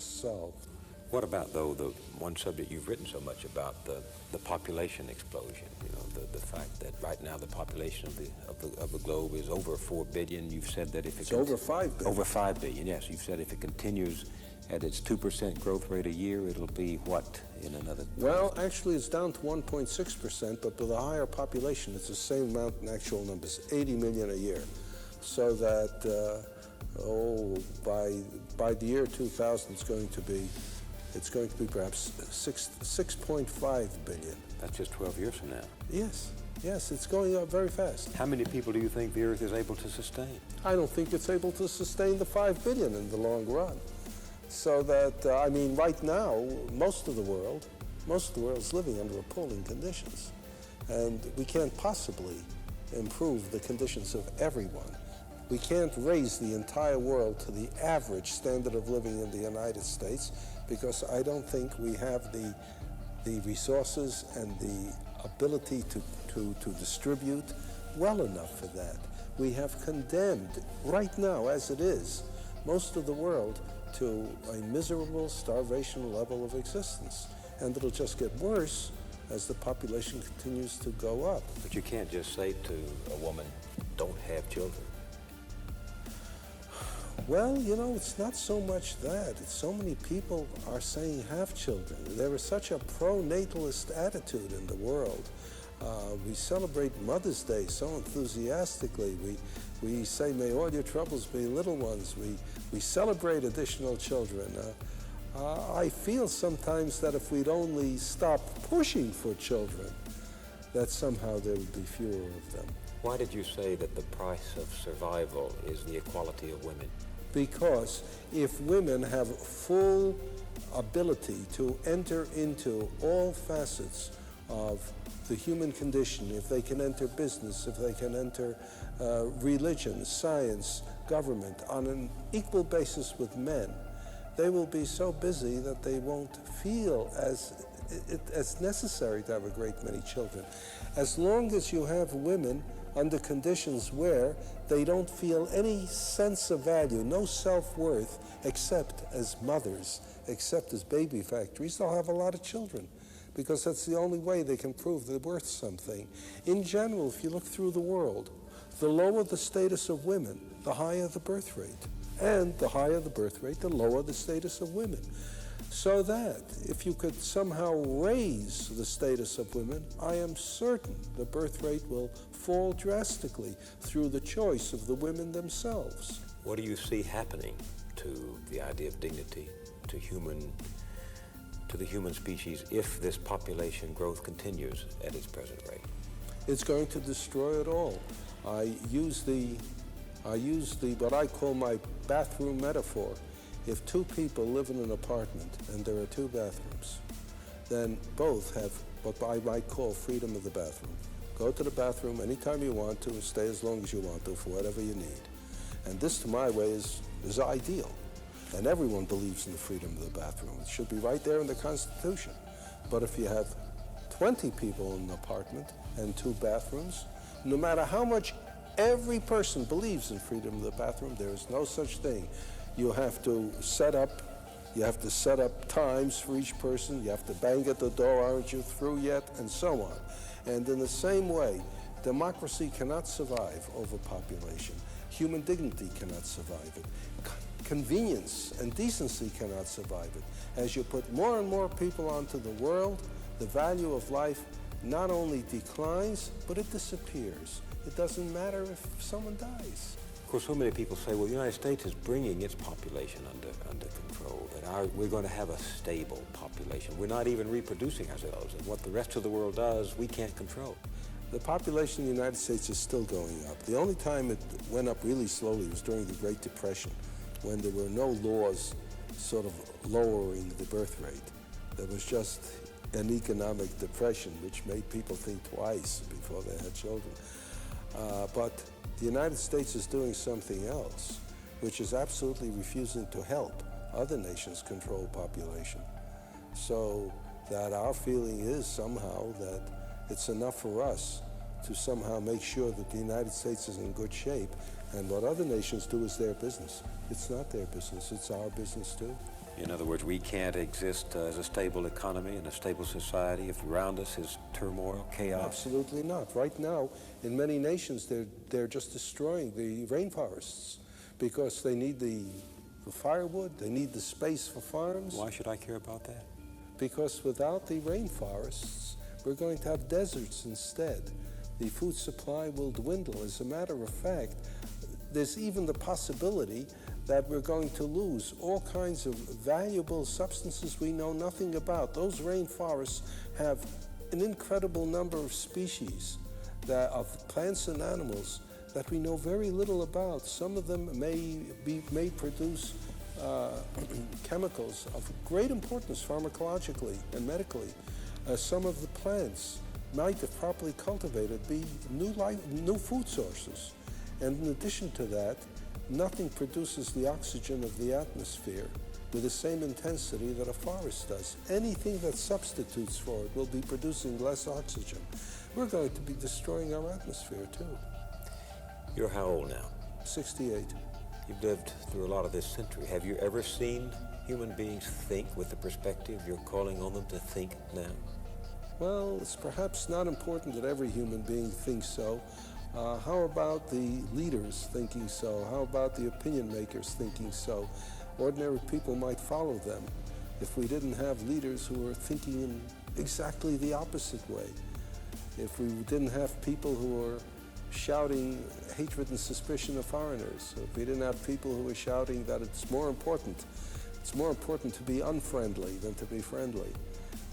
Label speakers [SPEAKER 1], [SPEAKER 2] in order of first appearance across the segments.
[SPEAKER 1] just solved.
[SPEAKER 2] What about, though, the one subject you've written so much about, the population explosion? You know, the fact that right now the population of the globe is over 4 billion. You've said that if
[SPEAKER 1] it's over 5 billion.
[SPEAKER 2] Over 5 billion, yes. You've said if it continues at its 2% growth rate a year, it'll be what in another?
[SPEAKER 1] Well, actually, it's down to 1.6%, but with a higher population, it's the same amount in actual numbers, 80 million a year. So that, by the year 2000, it's going to be perhaps 6.5 billion.
[SPEAKER 2] That's just 12 years from now.
[SPEAKER 1] Yes, it's going up very fast.
[SPEAKER 2] How many people do you think the Earth is able to sustain?
[SPEAKER 1] I don't think it's able to sustain the 5 billion in the long run. So that, I mean, right now, most of the world is living under appalling conditions. And we can't possibly improve the conditions of everyone. We can't raise the entire world to the average standard of living in the United States, because I don't think we have the resources and the ability to distribute well enough for that. We have condemned, right now as it is, most of the world to a miserable starvation level of existence. And it'll just get worse as the population continues to go up.
[SPEAKER 2] But you can't just say to a woman, don't have children.
[SPEAKER 1] Well, you know, it's not so much that. It's so many people are saying have children. There is such a pro-natalist attitude in the world. We celebrate Mother's Day so enthusiastically. We say, may all your troubles be little ones. We celebrate additional children. I feel sometimes that if we'd only stop pushing for children, that somehow there would be fewer of them.
[SPEAKER 2] Why did you say that the price of survival is the equality of women?
[SPEAKER 1] Because if women have full ability to enter into all facets of the human condition, if they can enter business, if they can enter religion, science, government on an equal basis with men, they will be so busy that they won't feel as necessary to have a great many children. As long as you have women under conditions where they don't feel any sense of value, no self-worth, except as mothers, except as baby factories, they'll have a lot of children, because that's the only way they can prove they're worth something. In general, if you look through the world, the lower the status of women, the higher the birth rate. And the higher the birth rate, the lower the status of women. So that if you could somehow raise the status of women, I am certain the birth rate will fall drastically through the choice of the women themselves.
[SPEAKER 2] What do you see happening to the idea of dignity, to the human species, if this population growth continues at its present rate?
[SPEAKER 1] It's going to destroy it all. I use what I call my bathroom metaphor. If two people live in an apartment and there are 2 bathrooms, then both have what I might call freedom of the bathroom. Go to the bathroom anytime you want to and stay as long as you want to for whatever you need. And this, to my way, is ideal. And everyone believes in the freedom of the bathroom. It should be right there in the Constitution. But if you have 20 people in an apartment and 2 bathrooms, no matter how much every person believes in freedom of the bathroom, there is no such thing. You have to set up times for each person. You have to bang at the door, aren't you through yet, and so on. And in the same way, democracy cannot survive overpopulation. Human dignity cannot survive it. Convenience and decency cannot survive it. As you put more and more people onto the world, the value of life not only declines, but it disappears. It doesn't matter if someone dies.
[SPEAKER 2] Of course, so many people say, well, the United States is bringing its population under control, that we're going to have a stable population. We're not even reproducing ourselves, and what the rest of the world does, we can't control.
[SPEAKER 1] The population in the United States is still going up. The only time it went up really slowly was during the Great Depression, when there were no laws sort of lowering the birth rate. There was just an economic depression which made people think twice before they had children. But the United States is doing something else, which is absolutely refusing to help other nations control population. So that our feeling is somehow that it's enough for us to somehow make sure that the United States is in good shape, and what other nations do is their business. It's not their business, it's our business too.
[SPEAKER 2] In other words, we can't exist as a stable economy and a stable society if around us is turmoil, chaos.
[SPEAKER 1] Absolutely not. Right now, in many nations, they're just destroying the rainforests because they need the firewood, they need the space for farms.
[SPEAKER 2] Why should I care about that?
[SPEAKER 1] Because without the rainforests, we're going to have deserts instead. The food supply will dwindle. As a matter of fact, there's even the possibility that we're going to lose all kinds of valuable substances we know nothing about. Those rainforests have an incredible number of species of plants and animals that we know very little about. Some of them may produce chemicals of great importance pharmacologically and medically. Some of the plants might, if properly cultivated, be new food sources. And in addition to that, nothing produces the oxygen of the atmosphere with the same intensity that a forest does. Anything that substitutes for it will be producing less oxygen. We're going to be destroying our atmosphere too.
[SPEAKER 2] You're how old now?
[SPEAKER 1] 68.
[SPEAKER 2] You've lived through a lot of this century. Have you ever seen human beings think with the perspective you're calling on them to think now?
[SPEAKER 1] Well, it's perhaps not important that every human being thinks so. How about the leaders thinking so? How about the opinion makers thinking so? Ordinary people might follow them if we didn't have leaders who were thinking in exactly the opposite way. If we didn't have people who were shouting hatred and suspicion of foreigners. If we didn't have people who were shouting that it's more important to be unfriendly than to be friendly.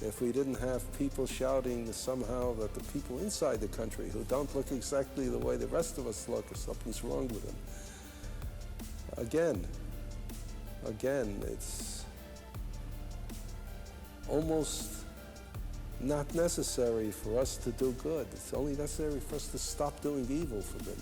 [SPEAKER 1] If we didn't have people shouting somehow that the people inside the country who don't look exactly the way the rest of us look, or something's wrong with them. Again, it's almost not necessary for us to do good. It's only necessary for us to stop doing evil for them.